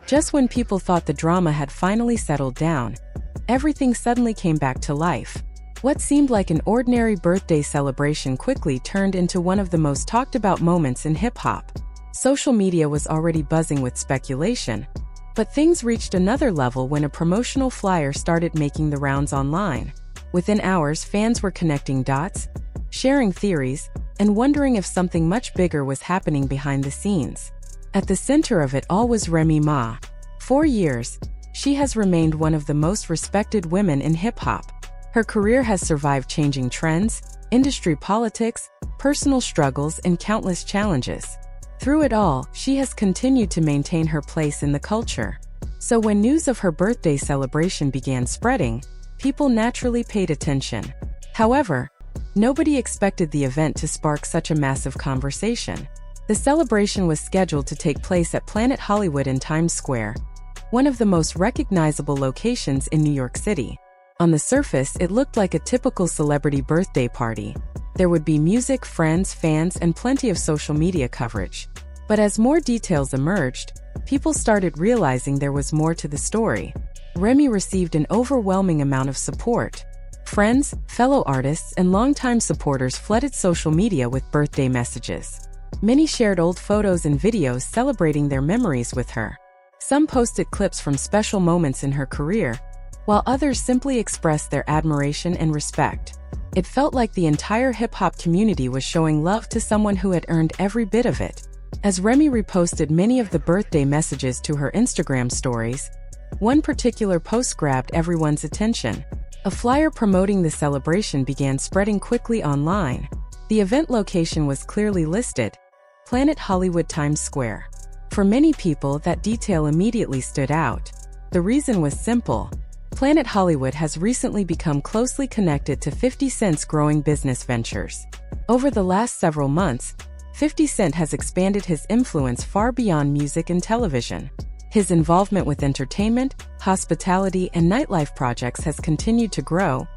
Just when people thought the drama had finally settled down, everything suddenly came back to life. What seemed like an ordinary birthday celebration quickly turned into one of the most talked about moments in hip-hop. Social media was already buzzing with speculation, but things reached another level when a promotional flyer started making the rounds online. Within hours, fans were connecting dots, sharing theories, and wondering if something much bigger was happening behind the scenes. At the center of it all was Remy Ma. For years, she has remained one of the most respected women in hip-hop. Her career has survived changing trends, industry politics, personal struggles, and countless challenges. Through it all, she has continued to maintain her place in the culture. So when news of her birthday celebration began spreading, people naturally paid attention. However, nobody expected the event to spark such a massive conversation. The celebration was scheduled to take place at Planet Hollywood in Times Square, one of the most recognizable locations in New York City. On the surface, it looked like a typical celebrity birthday party. There would be music, friends, fans, and plenty of social media coverage. But as more details emerged, people started realizing there was more to the story. Remy received an overwhelming amount of support. Friends, fellow artists, and longtime supporters flooded social media with birthday messages. Many shared old photos and videos celebrating their memories with her. Some posted clips from special moments in her career, while others simply expressed their admiration and respect. It felt like the entire hip-hop community was showing love to someone who had earned every bit of it. As Remy reposted many of the birthday messages to her Instagram stories, one particular post grabbed everyone's attention. A flyer promoting the celebration began spreading quickly online. The event location was clearly listed: Planet Hollywood, Times Square. For many people, that detail immediately stood out. The reason was simple. Planet Hollywood has recently become closely connected to 50 Cent's growing business ventures. Over the last several months, 50 Cent has expanded his influence far beyond music and television. His involvement with entertainment, hospitality, and nightlife projects has continued to grow,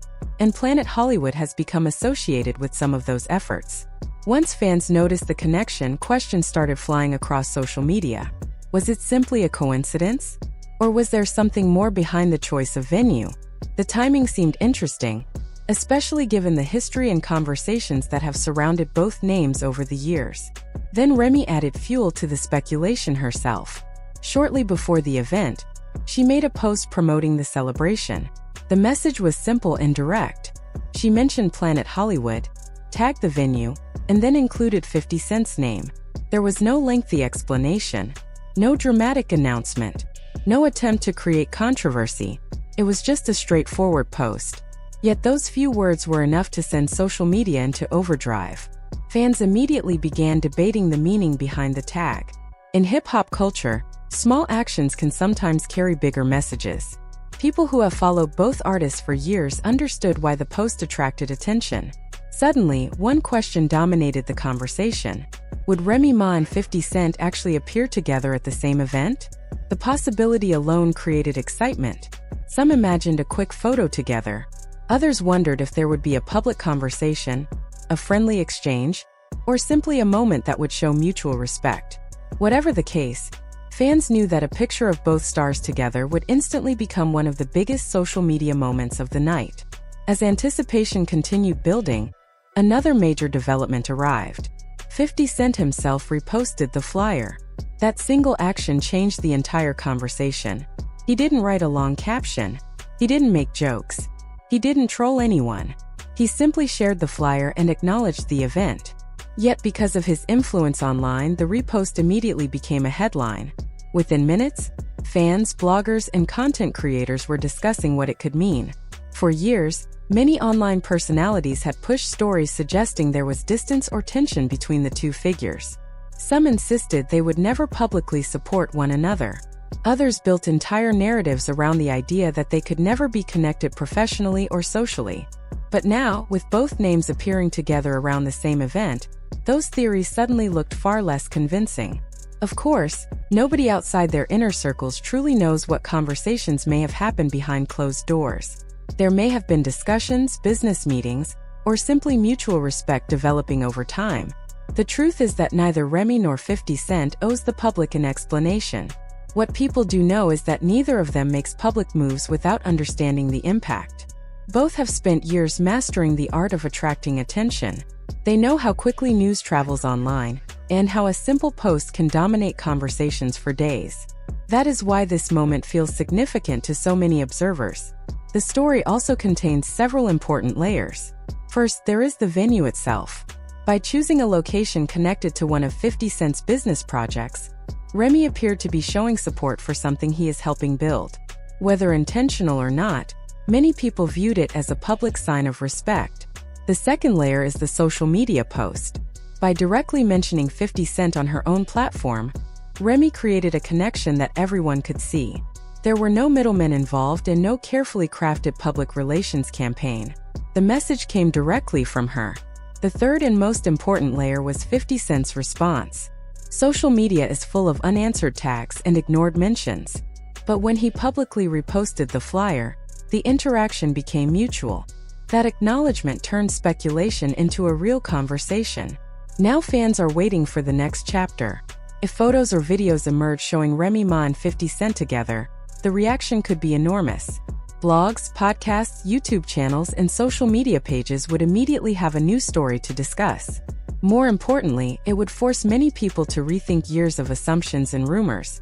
and Planet Hollywood has become associated with some of those efforts. Once fans noticed the connection, questions started flying across social media. Was it simply a coincidence? Or was there something more behind the choice of venue? The timing seemed interesting, especially given the history and conversations that have surrounded both names over the years. Then Remy added fuel to the speculation herself. Shortly before the event, she made a post promoting the celebration. The message was simple and direct. She mentioned Planet Hollywood, tagged the venue, and then included 50 Cent's name. There was no lengthy explanation, no dramatic announcement, no attempt to create controversy. It was just a straightforward post. Yet those few words were enough to send social media into overdrive. Fans immediately began debating the meaning behind the tag. In hip-hop culture, small actions can sometimes carry bigger messages. People who have followed both artists for years understood why the post attracted attention. Suddenly, one question dominated the conversation. Would Remy Ma and 50 Cent actually appear together at the same event? The possibility alone created excitement. Some imagined a quick photo together. Others wondered if there would be a public conversation, a friendly exchange, or simply a moment that would show mutual respect. Whatever the case, fans knew that a picture of both stars together would instantly become one of the biggest social media moments of the night. As anticipation continued building, another major development arrived. 50 Cent himself reposted the flyer. That single action changed the entire conversation. He didn't write a long caption. He didn't make jokes. He didn't troll anyone. He simply shared the flyer and acknowledged the event. Yet because of his influence online, the repost immediately became a headline. Within minutes, fans, bloggers, and content creators were discussing what it could mean. For years, many online personalities had pushed stories suggesting there was distance or tension between the two figures. Some insisted they would never publicly support one another. Others built entire narratives around the idea that they could never be connected professionally or socially. But now, with both names appearing together around the same event, those theories suddenly looked far less convincing. Of course, nobody outside their inner circles truly knows what conversations may have happened behind closed doors. There may have been discussions, business meetings, or simply mutual respect developing over time. The truth is that neither Remy nor 50 Cent owes the public an explanation. What people do know is that neither of them makes public moves without understanding the impact. Both have spent years mastering the art of attracting attention. They know how quickly news travels online, and how a simple post can dominate conversations for days. That is why this moment feels significant to so many observers. The story also contains several important layers. First, there is the venue itself. By choosing a location connected to one of 50 Cent's business projects, Remy appeared to be showing support for something he is helping build. Whether intentional or not, many people viewed it as a public sign of respect. The second layer is the social media post. By directly mentioning 50 Cent on her own platform, Remy created a connection that everyone could see. There were no middlemen involved and no carefully crafted public relations campaign. The message came directly from her. The third and most important layer was 50 Cent's response. Social media is full of unanswered tags and ignored mentions. But when he publicly reposted the flyer, the interaction became mutual. That acknowledgement turned speculation into a real conversation. Now fans are waiting for the next chapter. If photos or videos emerge showing Remy Ma and 50 Cent together, the reaction could be enormous. Blogs, podcasts, YouTube channels, and social media pages would immediately have a new story to discuss. More importantly, it would force many people to rethink years of assumptions and rumors.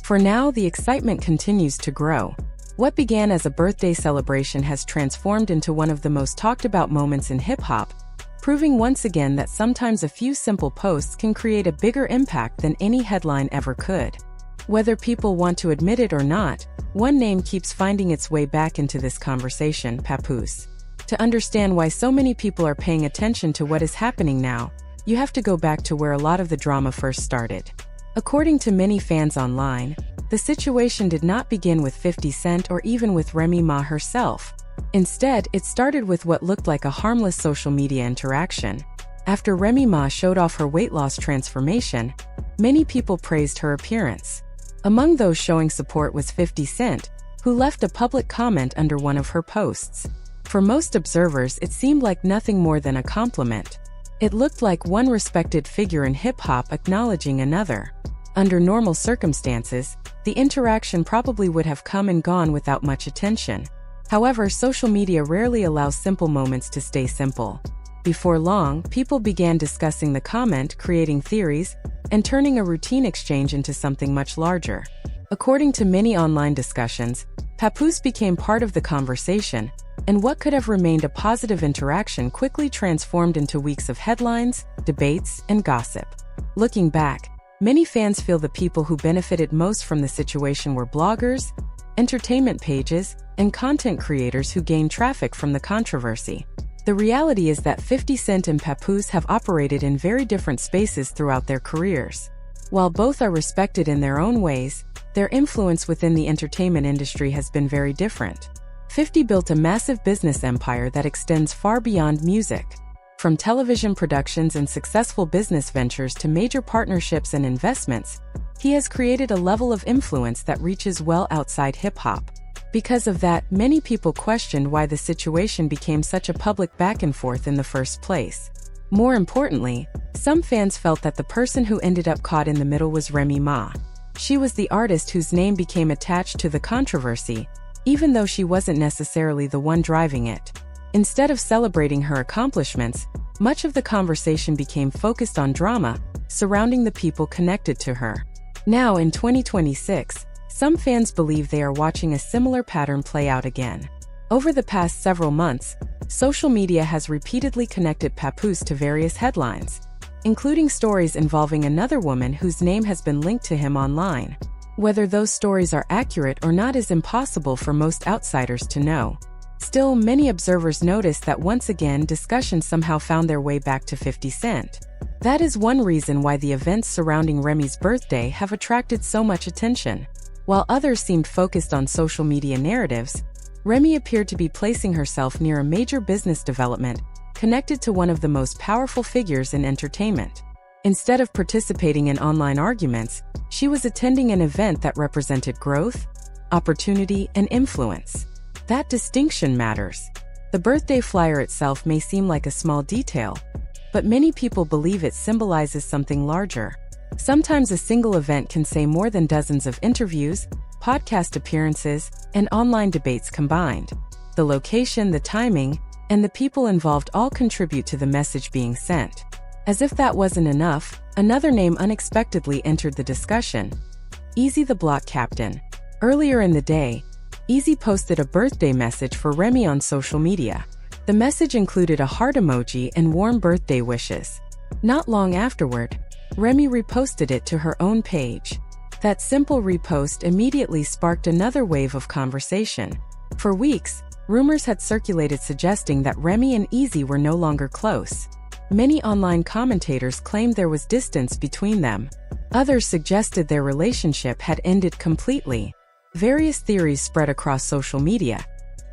For now, the excitement continues to grow. What began as a birthday celebration has transformed into one of the most talked about moments in hip-hop, proving once again that sometimes a few simple posts can create a bigger impact than any headline ever could. Whether people want to admit it or not, one name keeps finding its way back into this conversation: Papoose. To understand why so many people are paying attention to what is happening now, you have to go back to where a lot of the drama first started. According to many fans online, the situation did not begin with 50 Cent or even with Remy Ma herself. Instead, it started with what looked like a harmless social media interaction. After Remy Ma showed off her weight loss transformation, many people praised her appearance. Among those showing support was 50 Cent, who left a public comment under one of her posts. For most observers, it seemed like nothing more than a compliment. It looked like one respected figure in hip-hop acknowledging another. Under normal circumstances, the interaction probably would have come and gone without much attention. However, social media rarely allows simple moments to stay simple. Before long, people began discussing the comment, creating theories, and turning a routine exchange into something much larger. According to many online discussions, Papoose became part of the conversation, and what could have remained a positive interaction quickly transformed into weeks of headlines, debates, and gossip. Looking back, many fans feel the people who benefited most from the situation were bloggers, entertainment pages, and content creators who gained traffic from the controversy. The reality is that 50 Cent and Papoose have operated in very different spaces throughout their careers. While both are respected in their own ways, their influence within the entertainment industry has been very different. 50 built a massive business empire that extends far beyond music. From television productions and successful business ventures to major partnerships and investments, he has created a level of influence that reaches well outside hip-hop. Because of that, many people questioned why the situation became such a public back and forth in the first place. More importantly, some fans felt that the person who ended up caught in the middle was Remy Ma. She was the artist whose name became attached to the controversy, even though she wasn't necessarily the one driving it. Instead of celebrating her accomplishments, much of the conversation became focused on drama surrounding the people connected to her. Now, in 2026, some fans believe they are watching a similar pattern play out again. Over the past several months, social media has repeatedly connected Papoose to various headlines, including stories involving another woman whose name has been linked to him online. Whether those stories are accurate or not is impossible for most outsiders to know. Still, many observers noticed that once again discussions somehow found their way back to 50 Cent. That is one reason why the events surrounding Remy's birthday have attracted so much attention. While others seemed focused on social media narratives, Remy appeared to be placing herself near a major business development connected to one of the most powerful figures in entertainment. Instead of participating in online arguments, she was attending an event that represented growth, opportunity, and influence. That distinction matters. The birthday flyer itself may seem like a small detail, but many people believe it symbolizes something larger. Sometimes a single event can say more than dozens of interviews, podcast appearances, and online debates combined. The location, the timing, and the people involved all contribute to the message being sent. As if that wasn't enough, another name unexpectedly entered the discussion: Easy the Block Captain. Earlier in the day, Easy posted a birthday message for Remy on social media. The message included a heart emoji and warm birthday wishes. Not long afterward, Remy reposted it to her own page. That simple repost immediately sparked another wave of conversation. For weeks, rumors had circulated suggesting that Remy and Easy were no longer close. Many online commentators claimed there was distance between them. Others suggested their relationship had ended completely. Various theories spread across social media,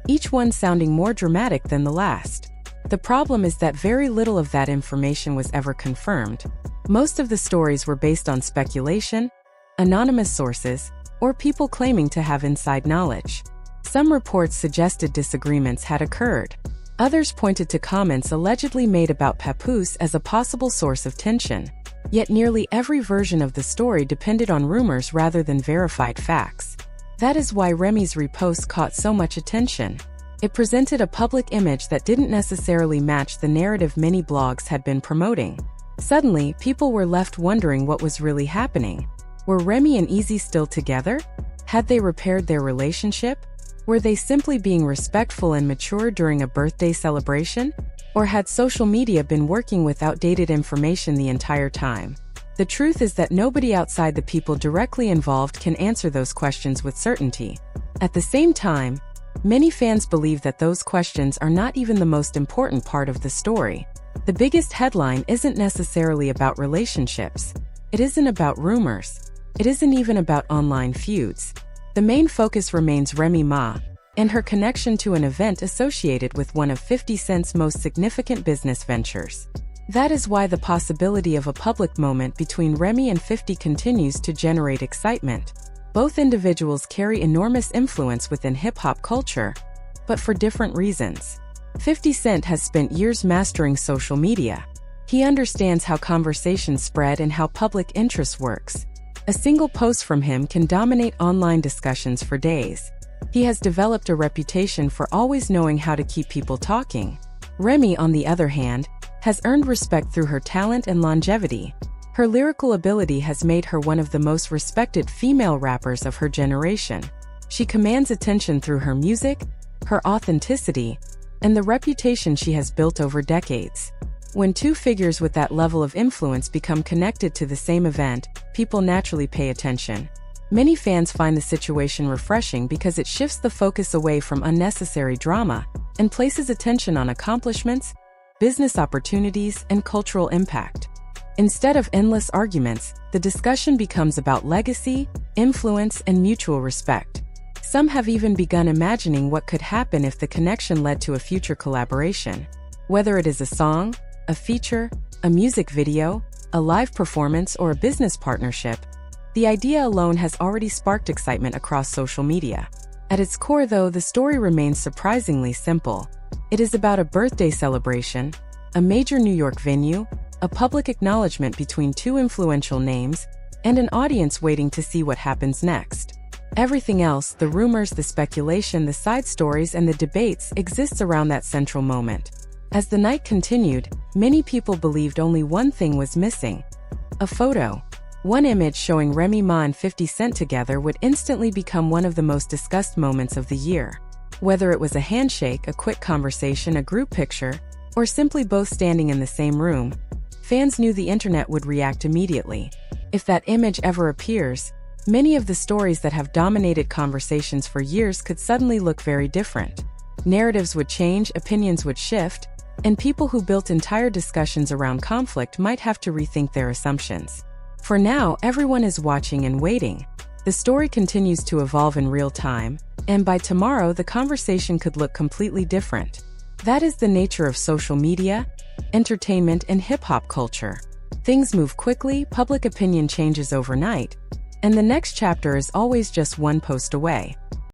each one sounding more dramatic than the last. The problem is that very little of that information was ever confirmed. Most of the stories were based on speculation, anonymous sources, or people claiming to have inside knowledge. Some reports suggested disagreements had occurred. Others pointed to comments allegedly made about Papoose as a possible source of tension. Yet nearly every version of the story depended on rumors rather than verified facts. That is why Remy's repost caught so much attention. It presented a public image that didn't necessarily match the narrative many blogs had been promoting. Suddenly, people were left wondering what was really happening. Were Remy and Easy still together? Had they repaired their relationship? Were they simply being respectful and mature during a birthday celebration? Or had social media been working with outdated information the entire time? The truth is that nobody outside the people directly involved can answer those questions with certainty. At the same time, many fans believe that those questions are not even the most important part of the story. The biggest headline isn't necessarily about relationships. It isn't about rumors. It isn't even about online feuds. The main focus remains Remy Ma and her connection to an event associated with one of 50 Cent's most significant business ventures. That is why the possibility of a public moment between Remy and 50 continues to generate excitement. Both individuals carry enormous influence within hip-hop culture, but for different reasons. 50 Cent has spent years mastering social media. He understands how conversations spread and how public interest works. A single post from him can dominate online discussions for days. He has developed a reputation for always knowing how to keep people talking. Remy, on the other hand, has earned respect through her talent and longevity. Her lyrical ability has made her one of the most respected female rappers of her generation. She commands attention through her music, her authenticity, and the reputation she has built over decades. When two figures with that level of influence become connected to the same event, people naturally pay attention. Many fans find the situation refreshing because it shifts the focus away from unnecessary drama and places attention on accomplishments, business opportunities, and cultural impact. Instead of endless arguments, the discussion becomes about legacy, influence, and mutual respect. Some have even begun imagining what could happen if the connection led to a future collaboration. Whether it is a song, a feature, a music video, a live performance, or a business partnership, the idea alone has already sparked excitement across social media. At its core, though, the story remains surprisingly simple. It is about a birthday celebration, a major New York venue, a public acknowledgement between two influential names, and an audience waiting to see what happens next. Everything else, the rumors, the speculation, the side stories, and the debates, exists around that central moment. As the night continued, many people believed only one thing was missing: a photo. One image showing Remy Ma and 50 Cent together would instantly become one of the most discussed moments of the year. Whether it was a handshake, a quick conversation, a group picture, or simply both standing in the same room, fans knew the internet would react immediately. If that image ever appears, many of the stories that have dominated conversations for years could suddenly look very different. Narratives would change, opinions would shift, and people who built entire discussions around conflict might have to rethink their assumptions. For now, everyone is watching and waiting. The story continues to evolve in real time, and by tomorrow the conversation could look completely different. That is the nature of social media, entertainment, and hip-hop culture. Things move quickly, public opinion changes overnight, and the next chapter is always just one post away.